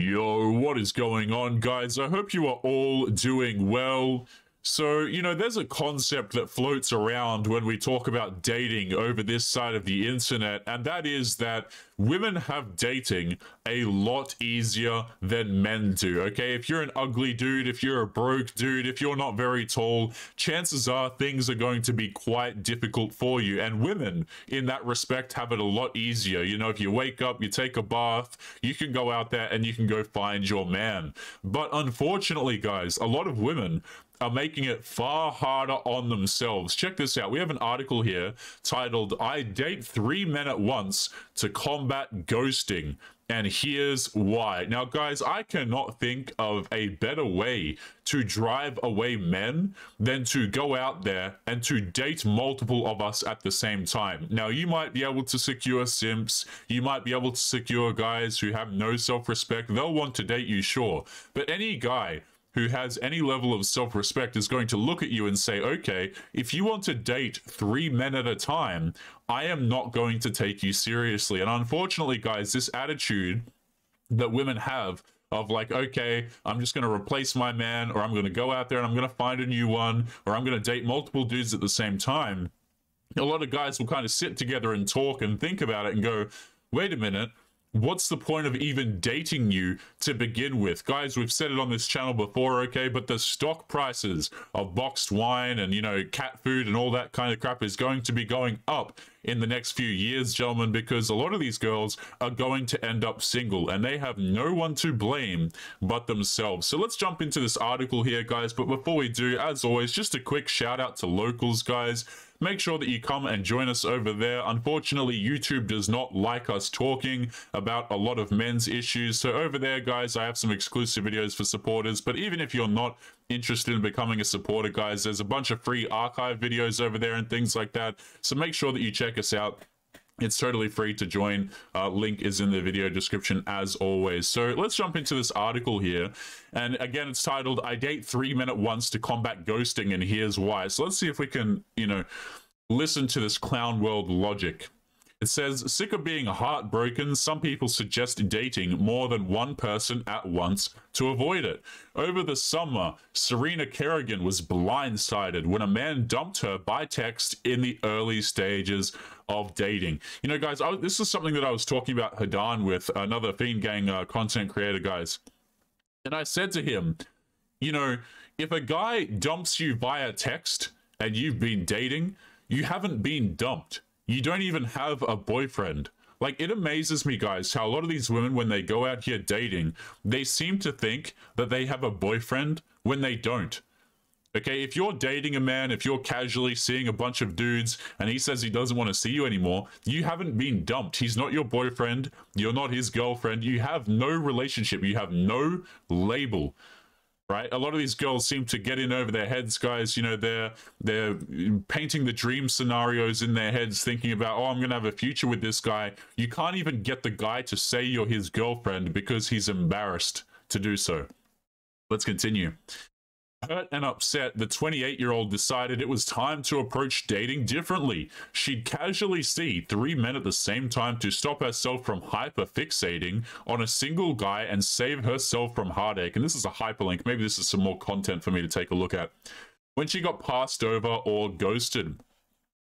Yo, what is going on, guys? I hope you are all doing well. So, there's a concept that floats around when we talk about dating over this side of the internet, and that is that women have dating a lot easier than men do, okay? If you're an ugly dude, if you're a broke dude, if you're not very tall, chances are things are going to be quite difficult for you. And women, in that respect, have it a lot easier. If you wake up, you take a bath, you can go out there and you can go find your man. But unfortunately, guys, a lot of women are making it far harder on themselves. Check this out. We have an article here titled, "I Date 3 Men at Once to Combat Ghosting, and Here's Why." Now, guys, I cannot think of a better way to drive away men than to go out there and to date multiple of us at the same time. Now, you might be able to secure simps. You might be able to secure guys who have no self-respect. They'll want to date you, sure. But any guy who has any level of self-respect is going to look at you and say, okay, if you want to date 3 men at a time, I am not going to take you seriously. And unfortunately, guys, this attitude that women have of like, okay, I'm just going to replace my man, or I'm going to go out there and I'm going to find a new one, or I'm going to date multiple dudes at the same time. A lot of guys will kind of sit together and talk and think about it and go, wait a minute, what's the point of even dating you to begin with? Guys, we've said it on this channel before, okay, but the stock prices of boxed wine and, cat food and all that kind of crap is going to be going up in the next few years, gentlemen, because a lot of these girls are going to end up single and they have no one to blame but themselves. So let's jump into this article here, guys. But before we do, as always, just a quick shout out to locals, guys. Make sure that you come and join us over there. Unfortunately, YouTube does not like us talking about a lot of men's issues. So over there, guys, I have some exclusive videos for supporters. But even if you're not interested in becoming a supporter, guys, there's a bunch of free archive videos over there and things like that. So make sure that you check us out. It's totally free to join. Link is in the video description as always. So let's jump into this article here. And again, it's titled, "I Date 3 Men at Once to Combat Ghosting, and Here's Why." So let's see if we can, listen to this clown world logic. It says, "Sick of being heartbroken, some people suggest dating more than one person at once to avoid it. Over the summer, Serena Kerrigan was blindsided when a man dumped her by text in the early stages of dating." Guys, this is something that I was talking about Hadan with, another Fiend Gang content creator, guys. And I said to him, if a guy dumps you via text and you've been dating, you haven't been dumped. You don't even have a boyfriend. Like, it amazes me, guys, how a lot of these women, when they go out here dating, they seem to think that they have a boyfriend when they don't. Okay, if you're dating a man, if you're casually seeing a bunch of dudes and he says he doesn't want to see you anymore, you haven't been dumped. He's not your boyfriend. You're not his girlfriend. You have no relationship. You have no label. Right? A lot of these girls seem to get in over their heads, guys. They're painting the dream scenarios in their heads, thinking about, oh, I'm going to have a future with this guy. You can't even get the guy to say you're his girlfriend because he's embarrassed to do so. Let's continue. Hurt and upset, the 28-year-old decided it was time to approach dating differently. She'd casually see 3 men at the same time to stop herself from hyperfixating on a single guy and save herself from heartache. And this is a hyperlink. Maybe this is some more content for me to take a look at. When she got passed over or ghosted,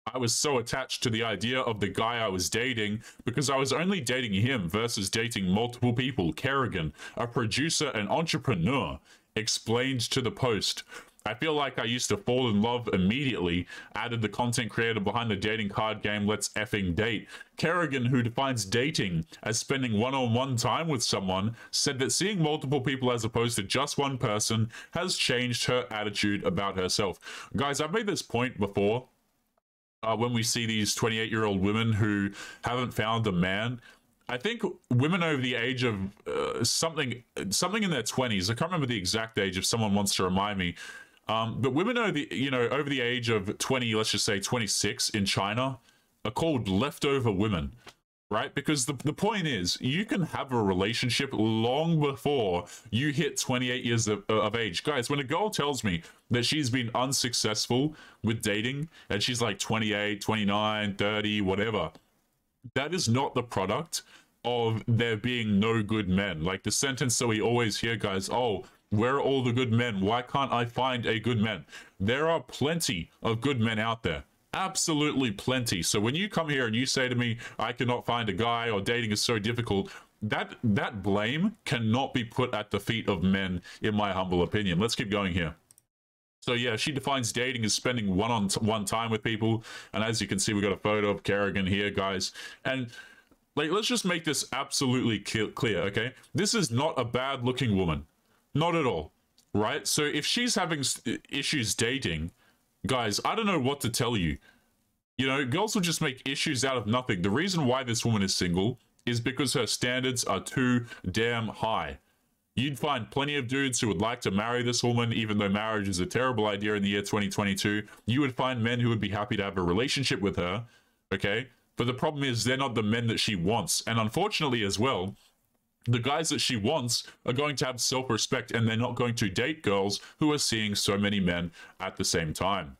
I was so attached to the idea of the guy I was dating because I was only dating him versus dating multiple people. Kerrigan, a producer and entrepreneur, explained to the Post. I feel like I used to fall in love immediately, added the content creator behind the dating card game Let's Effing Date. Kerrigan, who defines dating as spending one-on-one time with someone, said that seeing multiple people as opposed to just one person has changed her attitude about herself. Guys, I've made this point before. When we see these 28-year-old women who haven't found a man, I think women over the age of something in their 20s, I can't remember the exact age if someone wants to remind me, but women over the age of 20, let's just say 26 in China, are called leftover women, right? Because the point is, you can have a relationship long before you hit 28 years of age. Guys, when a girl tells me that she's been unsuccessful with dating and she's like 28, 29, 30, whatever, that is not the product of there being no good men. Like the sentence that we always hear, guys, oh, where are all the good men? Why can't I find a good man? There are plenty of good men out there. Absolutely plenty. So when you come here and you say to me, I cannot find a guy or dating is so difficult, that blame cannot be put at the feet of men, in my humble opinion. Let's keep going here. So yeah, she defines dating as spending one-on-one time with people. And as you can see, we got a photo of Kerrigan here, guys. And like, let's just make this absolutely clear, okay? This is not a bad-looking woman. Not at all, right? So if she's having issues dating, guys, I don't know what to tell you. You know, girls will just make issues out of nothing. The reason why this woman is single is because her standards are too damn high. You'd find plenty of dudes who would like to marry this woman, even though marriage is a terrible idea in the year 2022. You would find men who would be happy to have a relationship with her, okay? But the problem is they're not the men that she wants. And unfortunately as well, the guys that she wants are going to have self-respect, and they're not going to date girls who are seeing so many men at the same time.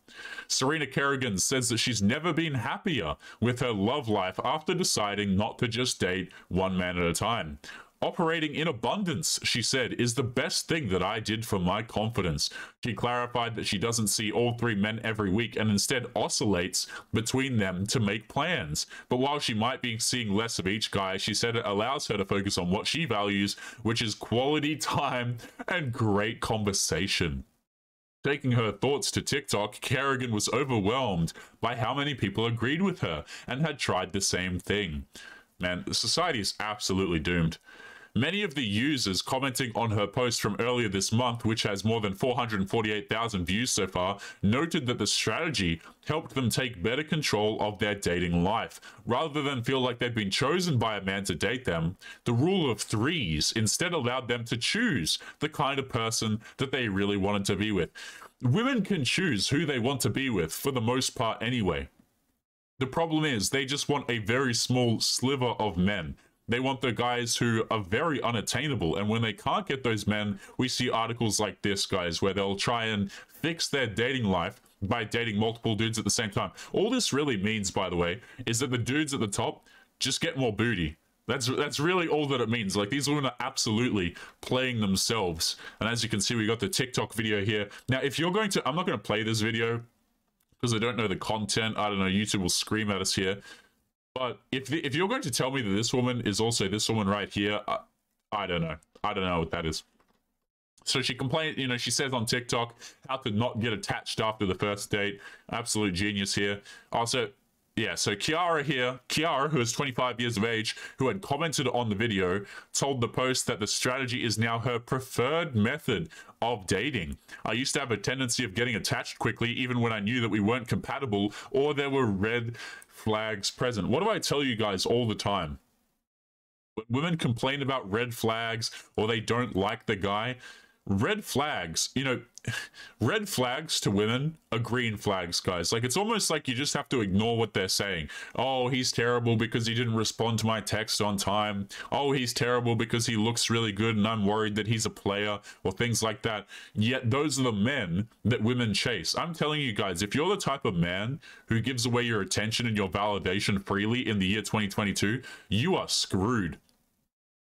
Serena Kerrigan says that she's never been happier with her love life after deciding not to just date one man at a time. Operating in abundance, she said, is the best thing that I did for my confidence. She clarified that she doesn't see all three men every week and instead oscillates between them to make plans. But while she might be seeing less of each guy, she said it allows her to focus on what she values, which is quality time and great conversation. Taking her thoughts to TikTok, Kerrigan was overwhelmed by how many people agreed with her and had tried the same thing. Man, society is absolutely doomed. Many of the users commenting on her post from earlier this month, which has more than 448,000 views so far, noted that the strategy helped them take better control of their dating life. Rather than feel like they'd been chosen by a man to date them, the rule of threes instead allowed them to choose the kind of person that they really wanted to be with. Women can choose who they want to be with for the most part anyway. The problem is they just want a very small sliver of men. They want the guys who are very unattainable, and when they can't get those men, we see articles like this, guys, where they'll try and fix their dating life by dating multiple dudes at the same time. All this really means, by the way, is that the dudes at the top just get more booty. That's really all that it means. Like, these women are absolutely playing themselves. And as you can see, we got the TikTok video here. Now, if you're going to, I'm not going to play this video because I don't know the content. I don't know, YouTube will scream at us here. But if you're going to tell me that this woman is also this woman right here, I don't know. I don't know what that is. So she complained, you know, she says on TikTok how to not get attached after the first date. Absolute genius here. Also, yeah, so Kiara, who is 25 years of age, who had commented on the video, told the post that the strategy is now her preferred method of dating. I used to have a tendency of getting attached quickly, even when I knew that we weren't compatible or there were red flags present. What do I tell you guys all the time? When women complain about red flags or they don't like the guy, red flags, you know, red flags to women are green flags, guys. Like, it's almost like you just have to ignore what they're saying. Oh, he's terrible because he didn't respond to my text on time. Oh, he's terrible because he looks really good and I'm worried that he's a player, or things like that. Yet those are the men that women chase. I'm telling you guys, if you're the type of man who gives away your attention and your validation freely in the year 2022, you are screwed.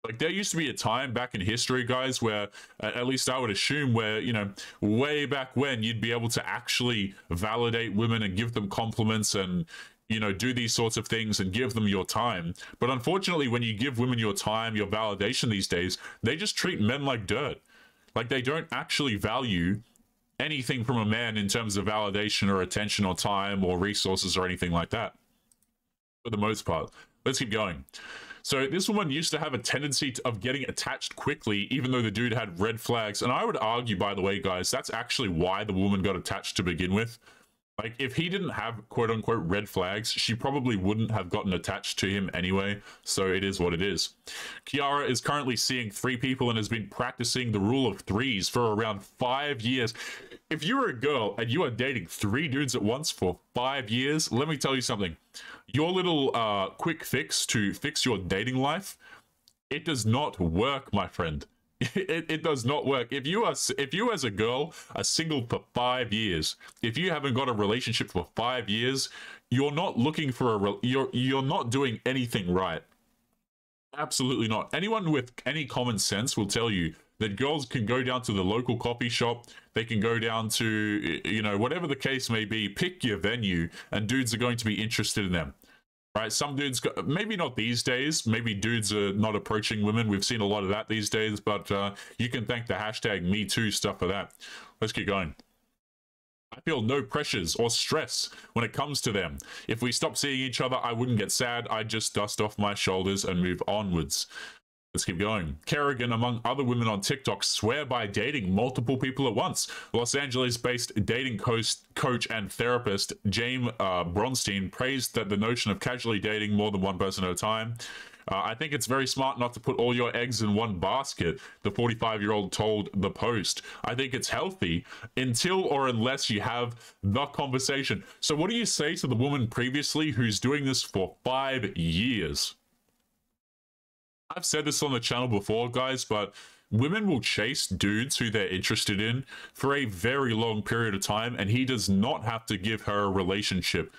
Like, there used to be a time back in history, guys, where, at least I would assume, where, you know, way back when, you'd be able to actually validate women and give them compliments and, you know, do these sorts of things and give them your time. But unfortunately, when you give women your time, your validation these days, they just treat men like dirt. Like, they don't actually value anything from a man in terms of validation or attention or time or resources or anything like that, for the most part. Let's keep going. So this woman used to have a tendency of getting attached quickly, even though the dude had red flags. And I would argue, by the way, guys, that's actually why the woman got attached to begin with. Like, if he didn't have quote-unquote red flags, she probably wouldn't have gotten attached to him anyway. So it is what it is. Kiara is currently seeing 3 people and has been practicing the rule of threes for around 5 years. If you're a girl and you are dating 3 dudes at once for 5 years, let me tell you something. Your little quick fix to fix your dating life, it does not work, my friend. It does not work. If you as a girl are single for 5 years, if you haven't got a relationship for 5 years, you're not looking for you're not doing anything right. Absolutely not. Anyone with any common sense will tell you that girls can go down to the local coffee shop, they can go down to, you know, whatever the case may be, pick your venue, and dudes are going to be interested in them. Right? Some dudes, maybe not these days. Maybe dudes are not approaching women. We've seen a lot of that these days, but you can thank the hashtag #MeToo stuff for that. Let's keep going. I feel no pressures or stress when it comes to them. If we stop seeing each other, I wouldn't get sad. I'd just dust off my shoulders and move onwards. Let's keep going. Kerrigan, among other women on TikTok, swear by dating multiple people at once. Los Angeles-based dating coach and therapist James Bronstein praised that the notion of casually dating more than one person at a time. I think it's very smart not to put all your eggs in one basket, the 45-year-old told The Post. I think it's healthy until or unless you have the conversation. So what do you say to the woman previously who's doing this for 5 years? I've said this on the channel before, guys, but women will chase dudes who they're interested in for a very long period of time, and he does not have to give her a relationship.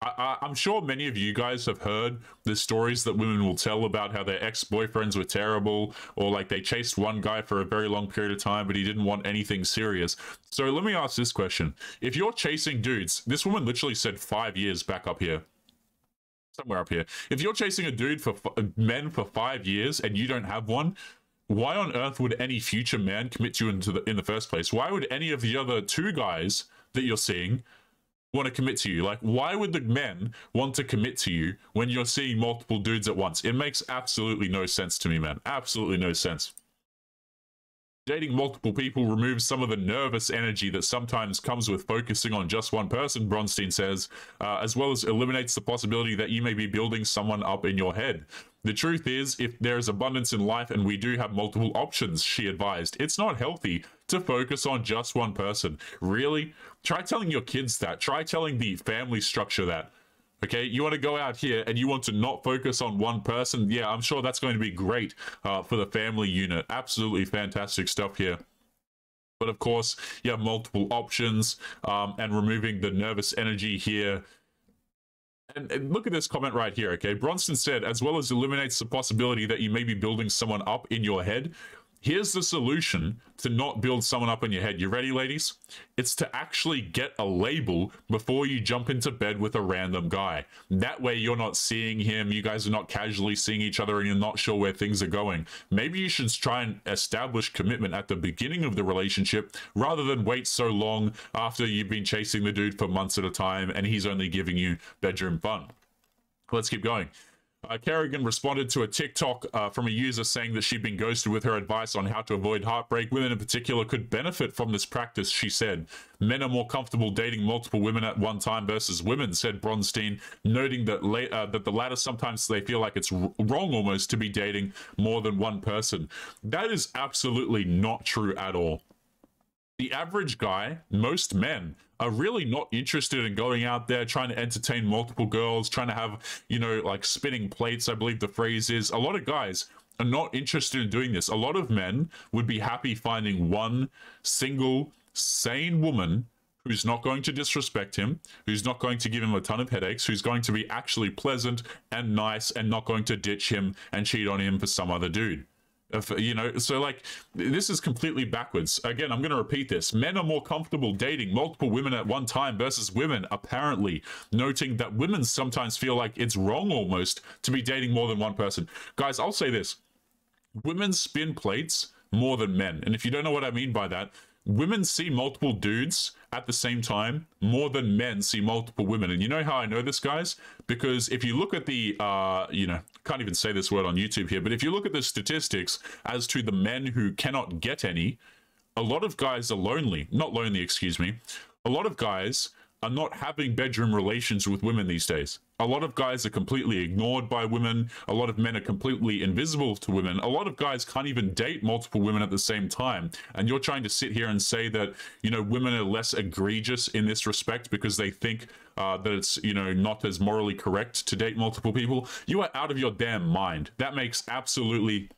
I'm sure many of you guys have heard the stories that women will tell about how their ex-boyfriends were terrible, or like they chased one guy for a very long period of time, but he didn't want anything serious. So let me ask this question. If you're chasing dudes, this woman literally said 5 years back up here. Somewhere up here. If you're chasing a dude for men for 5 years and you don't have one, why on earth would any future man commit to you in the first place? Why would any of the other 2 guys that you're seeing want to commit to you? Like, why would the men want to commit to you when you're seeing multiple dudes at once? It makes absolutely no sense to me, man. Absolutely no sense. Dating multiple people removes some of the nervous energy that sometimes comes with focusing on just one person, Bronstein says, as well as eliminates the possibility that you may be building someone up in your head. The truth is, if there is abundance in life and we do have multiple options, she advised, it's not healthy to focus on just one person. Really? Try telling your kids that. Try telling the family structure that. Okay, you want to go out here and you want to not focus on one person? Yeah, I'm sure that's going to be great for the family unit. Absolutely fantastic stuff here. But of course, you have multiple options and removing the nervous energy here. And look at this comment right here, okay? Bronson said, as well as eliminates the possibility that you may be building someone up in your head, here's the solution to not build someone up in your head. You ready, ladies? It's to actually get a label before you jump into bed with a random guy. That way you're not seeing him, you guys are not casually seeing each other, and you're not sure where things are going. Maybe you should try and establish commitment at the beginning of the relationship rather than wait so long after you've been chasing the dude for months at a time and he's only giving you bedroom fun. Let's keep going. Kerrigan responded to a TikTok from a user saying that she'd been ghosted with her advice on how to avoid heartbreak. Women in particular could benefit from this practice, she said. Men are more comfortable dating multiple women at one time versus women, said Bronstein, noting that, that the latter sometimes they feel like it's wrong almost to be dating more than one person. That is absolutely not true at all. The average guy, most men, are really not interested in going out there trying to entertain multiple girls, trying to have, you know, like spinning plates, I believe the phrase is. A lot of guys are not interested in doing this. A lot of men would be happy finding one single, sane woman who's not going to disrespect him, who's not going to give him a ton of headaches, who's going to be actually pleasant and nice and not going to ditch him and cheat on him for some other dude. You know, so like, this is completely backwards. Again, I'm going to repeat this. Men are more comfortable dating multiple women at one time versus women, apparently, noting that women sometimes feel like it's wrong almost to be dating more than one person. Guys, I'll say this. Women spin plates more than men. And if you don't know what I mean by that, women see multiple dudes at the same time more than men see multiple women. And you know how I know this, guys? Because if you look at the, you know, can't even say this word on YouTube here, but if you look at the statistics as to the men who cannot get any, a lot of guys are lonely. Not lonely, excuse me. A lot of guys are not having bedroom relations with women these days. A lot of guys are completely ignored by women. A lot of men are completely invisible to women. A lot of guys can't even date multiple women at the same time. And you're trying to sit here and say that, you know, women are less egregious in this respect because they think that it's, you know, not as morally correct to date multiple people. You are out of your damn mind. That makes absolutely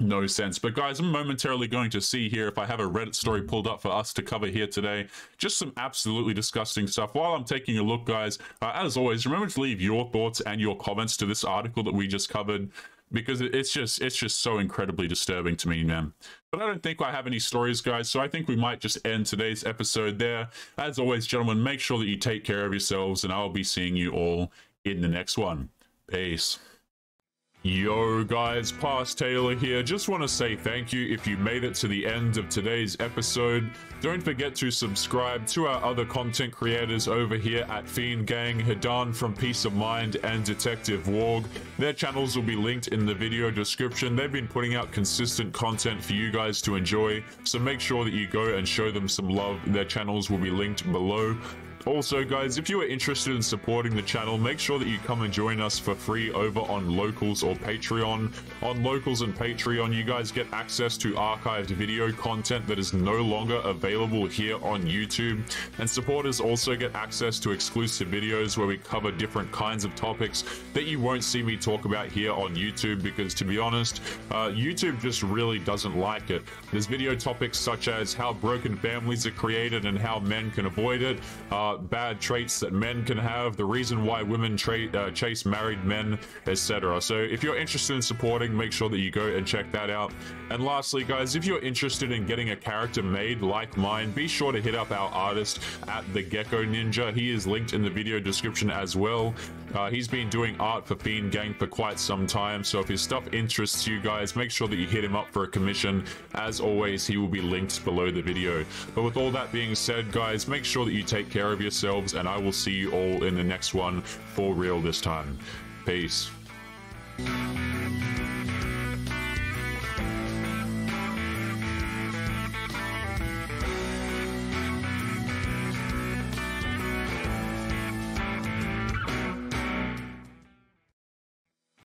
no sense. But guys, I'm momentarily going to see here if I have a Reddit story pulled up for us to cover here today. Just some absolutely disgusting stuff. While I'm taking a look, guys, as always, remember to leave your thoughts and your comments to this article that we just covered because it's just so incredibly disturbing to me, man. But I don't think I have any stories, guys, so I think we might just end today's episode there. As always, gentlemen, make sure that you take care of yourselves, and I'll be seeing you all in the next one. Peace. Yo guys, Past Taylor here. Just want to say thank you if you made it to the end of today's episode. Don't forget to subscribe to our other content creators over here at Fiend Gang, Hidan from Peace of Mind, and Detective Warg. Their channels will be linked in the video description. They've been putting out consistent content for you guys to enjoy, so make sure that you go and show them some love. Their channels will be linked below. Also, guys, if you are interested in supporting the channel, make sure that you come and join us for free over on Locals or Patreon. On Locals and Patreon, you guys get access to archived video content that is no longer available here on YouTube. And supporters also get access to exclusive videos where we cover different kinds of topics that you won't see me talk about here on YouTube, because to be honest, YouTube just really doesn't like it. There's video topics such as how broken families are created and how men can avoid it, bad traits that men can have, the reason why women chase married men, etc. So if you're interested in supporting, make sure that you go and check that out. And lastly, guys, if you're interested in getting a character made like mine, be sure to hit up our artist at the Gecko Ninja. He is linked in the video description as well. He's been doing art for Fiend Gang for quite some time, so if his stuff interests you guys, make sure that you hit him up for a commission. As always, he will be linked below the video. But with all that being said, guys, make sure that you take care of yourselves, and I will see you all in the next one, for real this time. Peace.